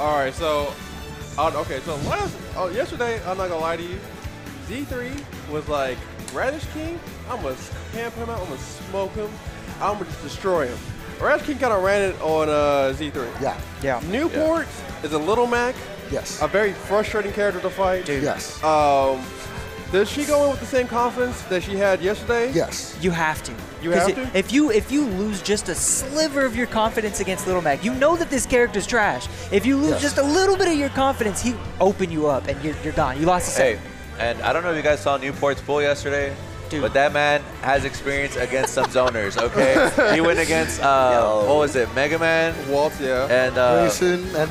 All right, so okay, so yesterday, I'm not gonna lie to you, Z3 was like Radish King. I'm gonna camp him out. I'm gonna smoke him. I'm gonna just destroy him. Radish King kind of ran it on Z3. Yeah. Newport is a little Mac. Yes. A very frustrating character to fight. Dude. Yes. Does she go in with the same confidence that she had yesterday? Yes. You have to. You have to? If you lose just a sliver of your confidence against Little Mac, you know that this character's trash. If you lose just a little bit of your confidence, he'll open you up and you're gone. You lost a set. Hey, and I don't know if you guys saw Newport's pull yesterday. Dude. But that man has experience against some zoners, okay? He went against, what was it, Mega Man? Waltz, yeah. And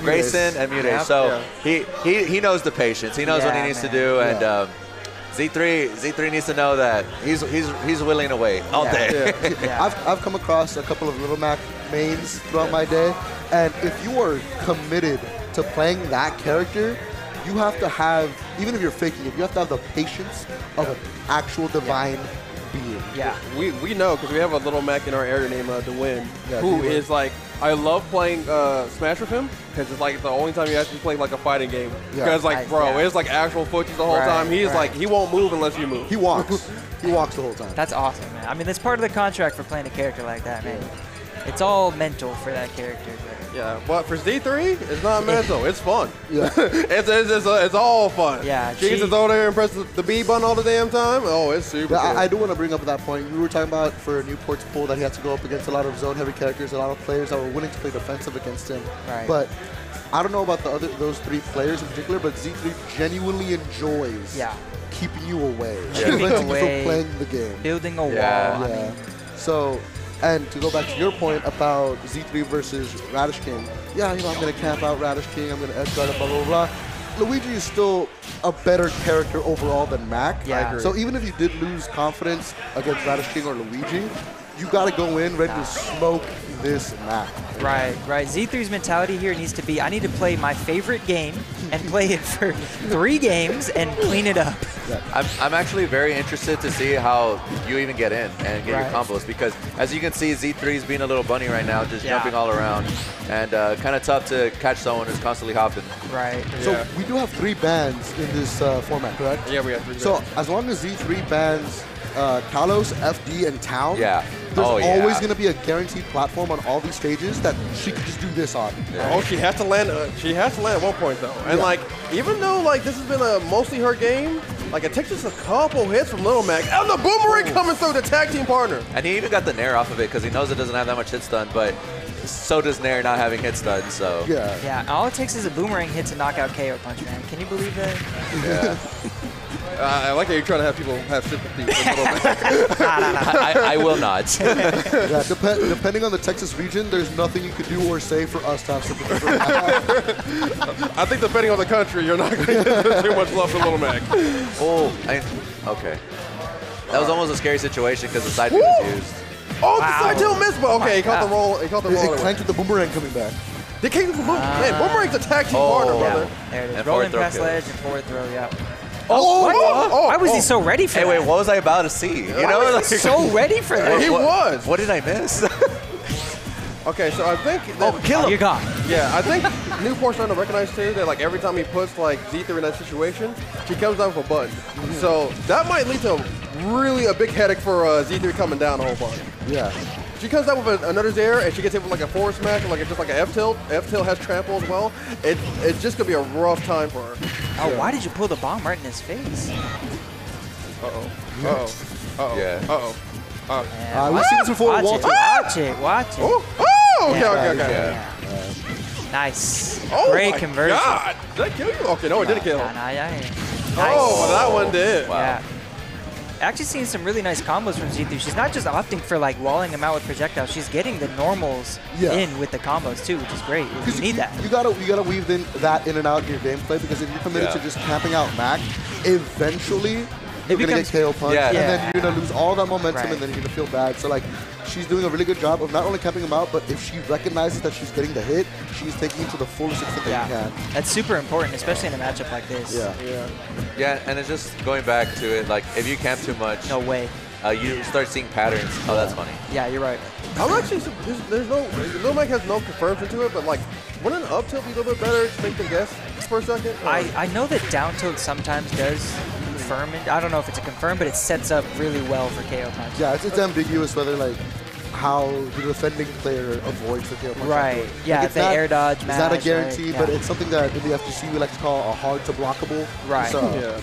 Grayson and Mute. Yeah. So he knows the patience. He knows what he needs to do. And Z3 needs to know that he's willing to wait all day. I've come across a couple of Little Mac mains throughout my day, and if you are committed to playing that character, you have to have, even if you're faking it, you have to have the patience of an actual divine being. Yeah. We know because we have a Little Mac in our area named DeWin, who D-Win. is like, I love playing Smash with him because it's like the only time you actually play like a fighting game. Because like, bro, it's like actual footsies the whole time. He's like, he won't move unless you move. He walks. He walks the whole time. That's awesome, man. I mean, that's part of the contract for playing a character like that, man. It's all mental for that character. Yeah, but for Z3, it's not mental. It's fun. Yeah. it's all fun. Yeah, She gets to throw there and press the B button all the damn time. Oh, it's super Yeah, cool. I do want to bring up that point. We were talking about for Newport's pull that he had to go up against a lot of zone-heavy characters, a lot of players that were willing to play defensive against him. Right. But I don't know about those three players in particular, but Z3 genuinely enjoys keeping you away, preventing you from playing the game, building a wall. Yeah. I mean, so. And to go back to your point about Z3 versus Radish King, I'm going to camp out Radish King, I'm going to edge guard him, blah, blah, blah. Luigi is still a better character overall than Mac. Yeah. I agree. So even if you did lose confidence against Radish King or Luigi, you got to go in ready to smoke this Mac. Right. Z3's mentality here needs to be, I need to play my favorite game and play it for 3 games and clean it up. I'm actually very interested to see how you even get in and get your combos because as you can see, Z3's being a little bunny right now, just jumping all around and kind of tough to catch someone who's constantly hopping. Right. So we do have 3 bans in this format, correct? Yeah, we have 3 bans. So as long as Z3 bans Kalos, FD, and Town, there's always going to be a guaranteed platform on all these stages that she could just do this on. Oh, she has to land. She has to land at one point though, and like even though like this has been a mostly her game, like it takes just a couple hits from Little Mac, and the boomerang coming through the tag team partner. And he even got the Nair off of it because he knows it doesn't have that much hit stun, but so does Nair not having hit stun. So yeah, all it takes is a boomerang hit to knock out KO Punch, man. Can you believe that? Yeah. I like how you're trying to have people have sympathy for Little Mac. I will not. Depending on the Texas region, there's nothing you could do or say for us to have sympathy for that. I think depending on the country, you're not going to get too much love for Little Mac. Okay. That was almost a scary situation because the side beat was used. Oh, the side tail missed, but okay, he caught the roll. He caught the roll. It clanked with the boomerang coming back. They came with the boomerang. Man, boomerang's a tag team partner, brother. There it is. And Rolling forward past throw ledge and forward throw, Why was he so ready for that? Wait, what was I about to see? You know, Why was he so ready for that? He was. What did I miss? Okay, so I think that kill him. You're gone. Yeah, I think Newport's starting to recognize too that like every time he puts like Z3 in that situation, she comes down with a button. So that might lead to really a big headache for Z3 coming down the whole button. Yeah. She comes down with another Zair and she gets hit with like a forward smash or like just like an F tilt. F tilt has trample as well. It's just gonna be a rough time for her. Oh, why did you pull the bomb right in his face? We've seen this before. Watch it. Okay. Nice. Oh Great my conversion. God. Did that kill you? Okay, no, it didn't kill. Nice. Oh, that one did. Wow. Yeah. Actually seeing some really nice combos from Z3. She's not just opting for like walling him out with projectiles. She's getting the normals in with the combos too, which is great. You need that. You gotta weave that in and out in your gameplay because if you're committed to just camping out Mac, eventually you're gonna get KO punched, and then you're gonna lose all that momentum, and then you're gonna feel bad. So like, she's doing a really good job of not only camping him out, but if she recognizes that she's getting the hit, she's taking it to the fullest extent that you can. That's super important, especially in a matchup like this. Yeah, and it's just going back to it, like, if you camp too much, no way. You start seeing patterns. Oh, that's funny. Yeah, you're right. I'm actually, Little Mac has no confirms into it, but like, wouldn't an up tilt be a little bit better to make them guess for a second? I know that down tilt sometimes does confirm it. I don't know if it's a confirm, but it sets up really well for KO punch. Yeah, it's ambiguous whether like how the defending player avoids the KO punch. Right. Yeah, like if they air dodge, it's not a guarantee, right? but it's something that in the FGC we like to call a hard to blockable. Right. So, Yeah.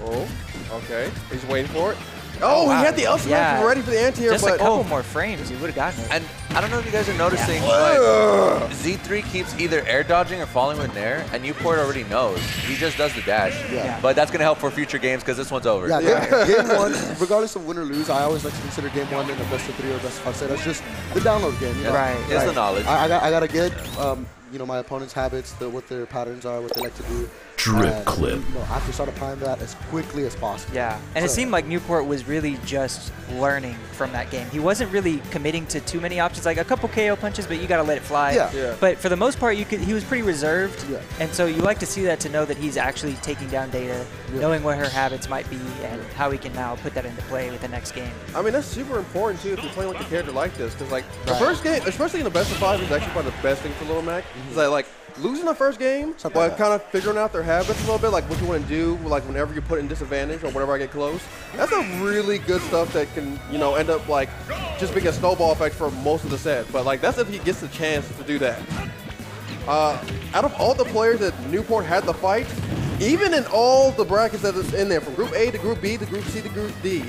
Oh, okay. He's waiting for it. Oh, wow. he had the up smash ready for the anti-air, Just but a couple more frames, he would have gotten it. And I don't know if you guys are noticing, but Z3 keeps either air dodging or falling with nair, and Newport already knows. He just does the dash. Yeah. But that's going to help for future games because this one's over. Yeah, game one, regardless of win or lose, I always like to consider game one in the best of 3 or best of 5 set. That's just the download game. You know? Right. It's the knowledge. I got to get you know, my opponent's habits, what their patterns are, what they like to do. Drip clip. You know, I have to start applying that as quickly as possible. Yeah, and it seemed like Newport was really just learning from that game. He wasn't really committing to too many options, like a couple KO punches, but you got to let it fly. Yeah. But for the most part, he was pretty reserved, Yeah. and so you like to see that to know that he's actually taking down data, knowing what her habits might be, and how he can now put that into play with the next game. I mean, that's super important, too, if you're playing with a character like this. Because, like, the first game, especially in the best of 5, is actually probably the best thing for Little Mac. Is that, like, losing the first game, while kind of figuring out their habits a little bit, like what you want to do, like whenever you're put in disadvantage or whenever I get close. That's a really good stuff that can, you know, end up like just being a snowball effect for most of the set. But like that's if he gets the chance to do that. Out of all the players that Newport had to fight, even in all the brackets that is in there, from Group A to Group B to Group C to Group D,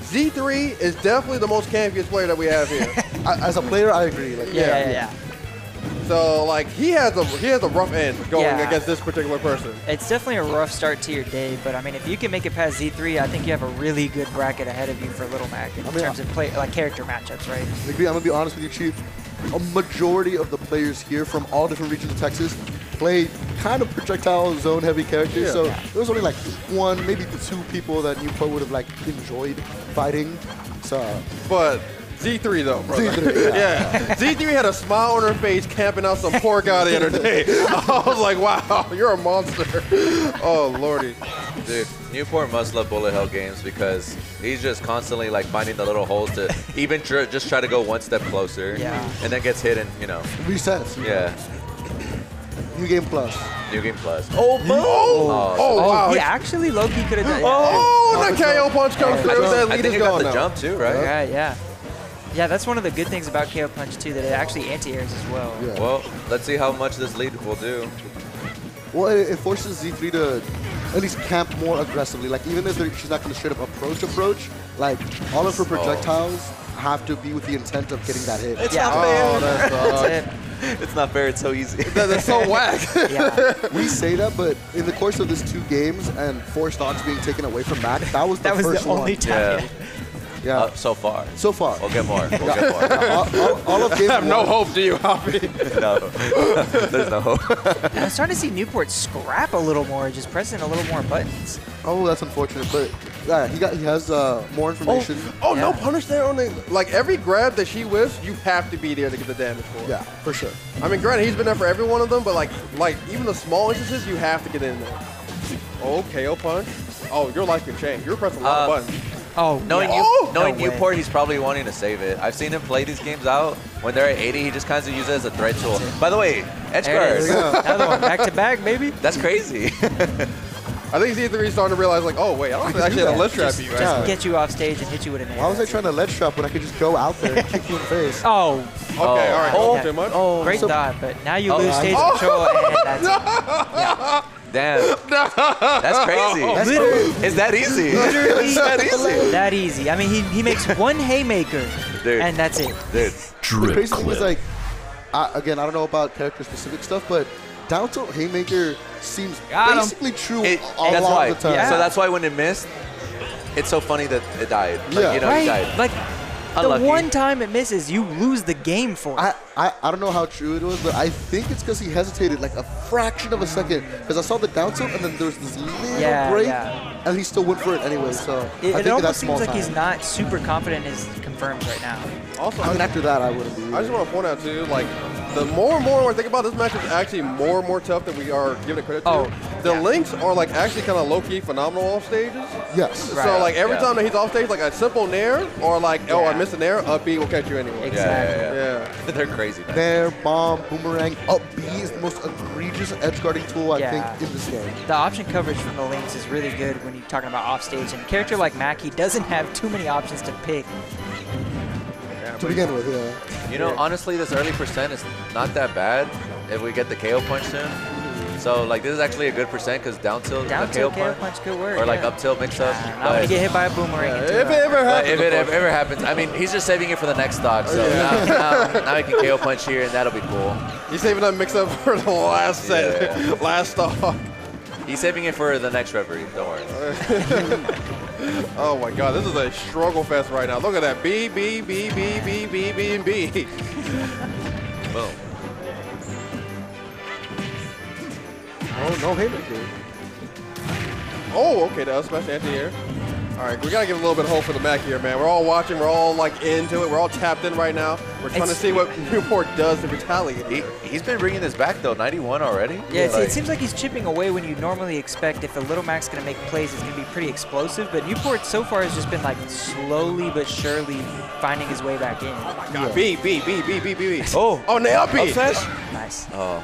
Z3 is definitely the most campiest player that we have here. As a player, I agree. Like, Yeah. So like he has a rough end going against this particular person. It's definitely a rough start to your day, but I mean, if you can make it past Z3, I think you have a really good bracket ahead of you for Little Mac in terms of character matchups, right? I'm gonna be honest with you, Chief. A majority of the players here from all different regions of Texas play kind of projectile zone heavy characters. So there was only like one, maybe 2 people that Newport would have like enjoyed fighting. So, but Z3 though, brother. Z3, yeah. Z3 had a smile on her face camping out some poor guy the other day. I was like, wow, you're a monster. Oh, lordy. Dude, Newport must love bullet hell games because he's just constantly like finding the little holes to even just try to go one step closer. Yeah. And then gets hit and, you know. Resets. Yeah. New Game Plus. New Game Plus. Oh, boom. Oh, wow. He actually low-key could have done Oh, the KO punch comes through. That I lead think is he got gone the now. jump too, right? Right, yeah. Yeah, that's one of the good things about KO Punch too, that it actually anti-airs as well. Yeah. Well, let's see how much this lead will do. Well, it forces Z3 to at least camp more aggressively. Like, even if she's not going to straight up approach, like, all of her projectiles have to be with the intent of getting that hit. It's not fair. Oh, that's It's not fair. It's so easy. that's so whack. Yeah. We say that, but in the course of this 2 games and 4 stocks being taken away from Mac, that was the first one. only time. Yeah. So far. So far. We'll get more. We'll get more. All of game I have no 1. hope, do you, Hoppy? No. There's no hope. And I'm starting to see Newport scrap a little more, just pressing a little more buttons. Oh, that's unfortunate, but yeah, he has more information. Oh, no Yeah. punish there on the, like every grab that she whiffs, you have to be there to get the damage for it. Yeah, for sure. I mean, granted, he's been there for every one of them, but like even the small instances, you have to get in there. Oh, KO punch. Oh, your life can change. You're pressing a lot of buttons. Oh, Knowing, yeah. knowing No way. Newport, he's probably wanting to save it. I've seen him play these games out. When they're at 80, he just kind of uses it as a threat tool. By the way, edge There it is. guards. Another one, back to back, baby. That's crazy. I think Z3 is starting to realize, like, oh, wait, I don't actually have a ledge trap you, Just right? get you off stage and hit you with an air. Why was I trying to ledge trap when I could just go out there and kick you in the face? Oh, Okay, all right. Oh. Too much? great so- thought, but now you lose stage control, and that's it. Damn. That's crazy. Literally, It's that easy. literally It's that easy. that easy. I mean, he makes one haymaker, Dude. and that's it. Dude. The Drip crazy thing is, clip. like, again, I don't know about character-specific stuff, but down tilt haymaker seems Got him. basically true It, a that's lot why. of the time. Yeah. So that's why when it missed, it's so funny that it died. Like, Yeah. you know, Right? it died. Like, Unlucky. the one time it misses, you lose the game for it. I don't know how true it was, but I think it's because he hesitated like a fraction of a second. Because I saw the down tilt, and then there was this little break, and he still went for it anyway. So I It think almost that's seems small like time. he's not super confident in his confirms right now. Also, I mean, after that, I wouldn't be. I just want to point out, too, like, the more and more I think about this match is actually more and more tough than we are giving it credit to. The links are like actually kind of low-key phenomenal off stages. Yes. So like every time that he's off stage, like a simple nair or like, oh, I missed a nair, up B will catch you anyway. Exactly. Yeah. They're crazy, man. Nair, bomb, boomerang, up B is the most egregious edge guarding tool I think in this game. The option coverage from the links is really good when you're talking about off stage. And a character like Mac, he doesn't have too many options to pick. To begin with, yeah. You know, honestly, this early percent is not that bad if we get the KO punch soon. So, like, this is actually a good percent because down tilt Down KO tilt KO punch punch could work. or like up tilt mix up. Not when you get hit by a boomerang. If it ever happens. If it ever happens. I mean, he's just saving it for the next stock. So now he can KO punch here and that'll be cool. He's saving that mix up for the last set, last stock. He's saving it for the next Reverie. Don't worry. Oh my God, this is a struggle fest right now. Look at that. B, B, B, B, B, B, B, and B. Boom. Oh, no haymaker. Oh, okay, that was smash anti-air. All right, we gotta give a little bit of hope for the Mac here, man. We're all watching, we're all like into it, we're all tapped in right now. We're trying to see what Newport does to retaliate. He's been bringing this back though, 91 already. Yeah, it seems like he's chipping away when you normally expect if a Little Mac's gonna make plays, it's gonna be pretty explosive. But Newport so far has just been like slowly but surely finding his way back in. Oh my God, B, B, B, B, B, B, B. Oh, nail B. Nice. Oh.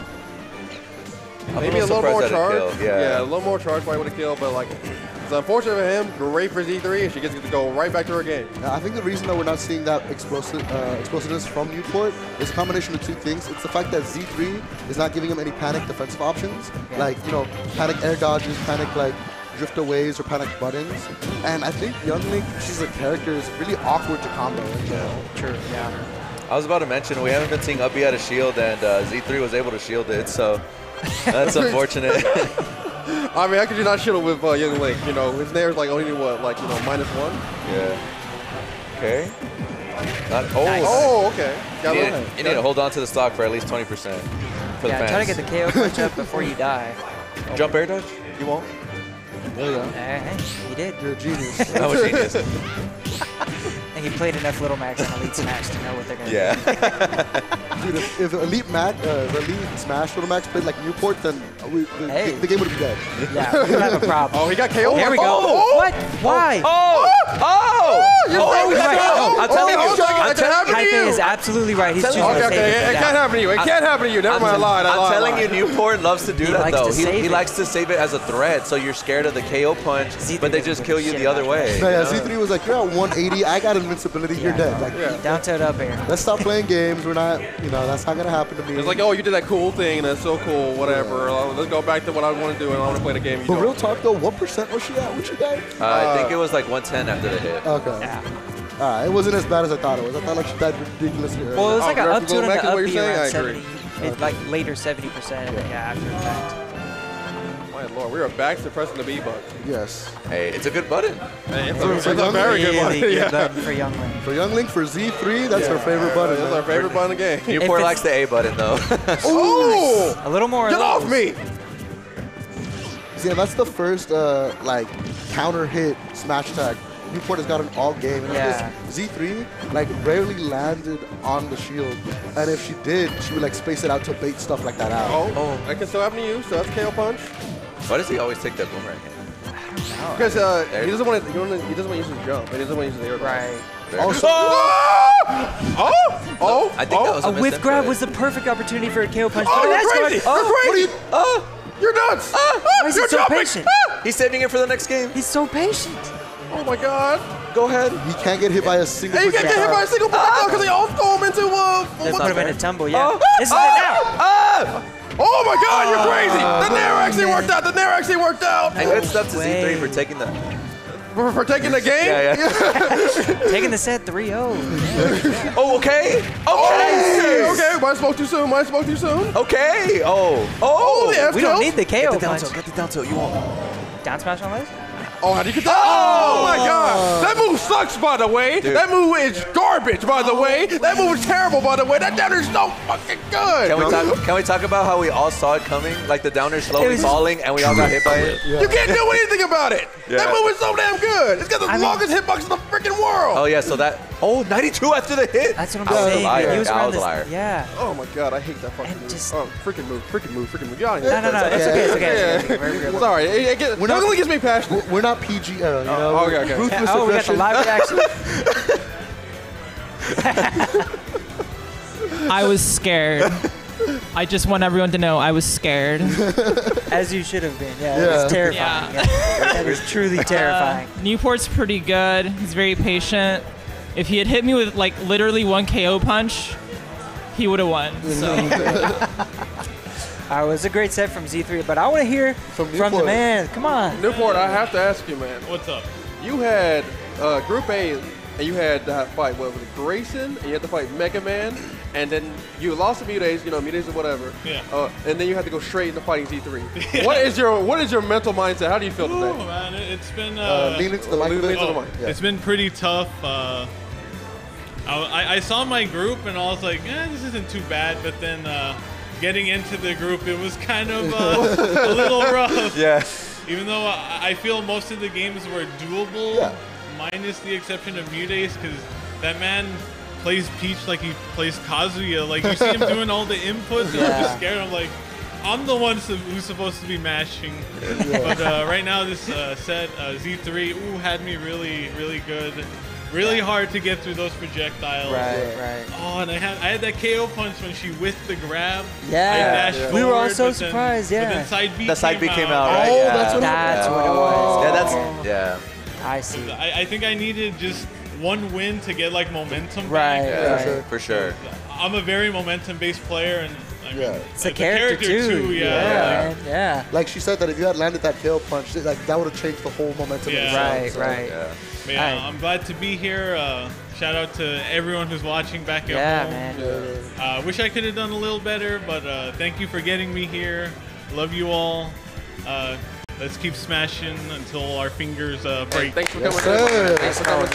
Maybe a little more surprised charge. at a kill. Yeah, a little more charge probably would have killed, but like, it's unfortunate for him. Great for Z3, and she gets to go right back to her game. I think the reason that we're not seeing that explosiveness from Newport is a combination of two things. It's the fact that Z3 is not giving him any panic defensive options, like, you know, panic air dodges, panic like drift aways or panic buttons. And I think Young Link, she's a character, is really awkward to combo in general. True, yeah. I was about to mention we haven't been seeing Uppy out of shield, and Z3 was able to shield it, so that's unfortunate. I mean, how could you not shield with Young Link? You know, his nair's like only what, like, you know, -1? Yeah. Okay. Nice. Oh, okay. You need to hold on to the stock for at least 20% for the fans. Try to get the KO punch up before you die. Jump air dodge? You won't? There you go. He did. You're a genius. I'm a genius. And he played enough Little Macs on Elite Smash to know what they're going to do. Yeah. Dude, if Elite Smash Little Max played like Newport, then the game would be dead. Yeah, we have a problem. Oh, he got KO. Here we go. Oh, what? Why? I'm telling you. Hype is absolutely right. He's choosing to save it. It can't happen to you. It can't happen to you. Never mind, I lied. I'm telling you, Newport loves to do that, though. He likes to save it as a threat, so you're scared of the KO punch, but they just kill you the other way. No, yeah, Z3 was like, you're at 180, I got invincibility, you're dead. Like, down tilt up air. Let's stop playing games. We're not, you know, that's not going to happen to me. It's like, oh, you did that cool thing, and that's so cool, whatever. Let's go back to what I want to do, and I want to play the game. But real talk, though, what percent was she at? What she died? I think it was like 110 after the hit. Okay. Yeah. It wasn't as bad as I thought it was. I thought like she died ridiculously early. Well, it was like an up tilt and an up B around I 70, like later 70%. Yeah, after the fact. My Lord, we are back to pressing the B button. Yes. Hey, it's a good button. Hey, it's a very good button. Good button for Young Link. For Young Link, for Z3, that's her favorite button. That's our favorite button in the game. Newport likes the A button, though. Oh! A little more. Get off me! See, that's the first like counter hit smash attack Newport has gotten all game. And Z3 like rarely landed on the shield, and if she did, she would like space it out to bait stuff like that out. Oh, that can still happen to you. So that's KO punch. Why does he always take that boomerang hit? Because he doesn't want to. He doesn't want to use his jump. He doesn't want to use his air. Right. Also, I think that was a whiff grab was the perfect opportunity for a KO punch. Oh, you're crazy! You're crazy! You're nuts! Why is he so patient? He's saving it for the next game. He's so patient. Oh my God! Go ahead. He can't get hit by a single. He can't get hit by a single because they all throw him into put him in a tumble. Yeah. This is it now. Oh my God! You're crazy! The nair actually worked out. The nair actually worked out. And good stuff to Z3 for taking the. For taking the game? Yeah. Taking the set 3-0. Oh, okay. Okay. Might have spoke too soon. Okay. Oh, the F we don't need the KO Get the down punch. tilt. Get the down tilt. You won't. Down smash on this? Oh, how do you get that? Oh my God! That move sucks, by the way. Dude. That move is garbage, by the way. That move is terrible, by the way. That down is so fucking good. Can we talk about how we all saw it coming? Like the downer slowly falling, and we all got hit by it. Yeah. You can't do anything about it. Yeah. That move is so damn good. It's got the longest hitbox in the freaking world. Oh yeah, so that 92 after the hit. That's what I'm saying. I was was a liar. Yeah. Oh my God, I hate that fucking move. Just, freaking move. No, it's okay. Sorry, it only gets me passionate. We're not PG era, you know? Okay. Ruthless we got the live reaction. I was scared. I just want everyone to know I was scared. As you should have been. Yeah, it was terrifying. Yeah. That is truly terrifying. Newport's pretty good. He's very patient. If he had hit me with like literally one KO punch, he would have won. So. It was a great set from Z3, but I want to hear from the man. Come on. Newport, I have to ask you, man. What's up? You had Group A, and you had to fight, what was it, Grayson, and you had to fight Mega Man, and then you lost to Mutates, Mutates or whatever. Yeah. And then you had to go straight into fighting Z3. Yeah. What is your mental mindset? How do you feel today? Oh, man, it's been... lean into the mic. It's been pretty tough. I saw my group, and I was like, this isn't too bad, but then... getting into the group, it was kind of a little rough. Yeah. Even though I feel most of the games were doable, minus the exception of Mutates, because that man plays Peach like he plays Kazuya. Like, you see him doing all the inputs, and I'm just scared. I'm like, I'm the one who's supposed to be mashing. But right now, this set, Z3, had me really, really good. Really hard to get through those projectiles. Right. Oh, and I had that KO punch when she whiffed the grab. Yeah. I dashed forward, we were all so surprised. But then side B came out, right? Oh, yeah. that's what it was. Yeah. I see. I think I needed just one win to get like momentum. Right. Yeah, for sure. I'm a very momentum-based player, and I mean, it's a character too. Yeah. Like she said that if you had landed that KO punch, like that would have changed the whole momentum. Right. Yeah. Yeah, I'm glad to be here. Shout out to everyone who's watching back at home. Man. Wish I could have done a little better, but thank you for getting me here. Love you all. Let's keep smashing until our fingers break. Thanks for coming. Thanks for coming.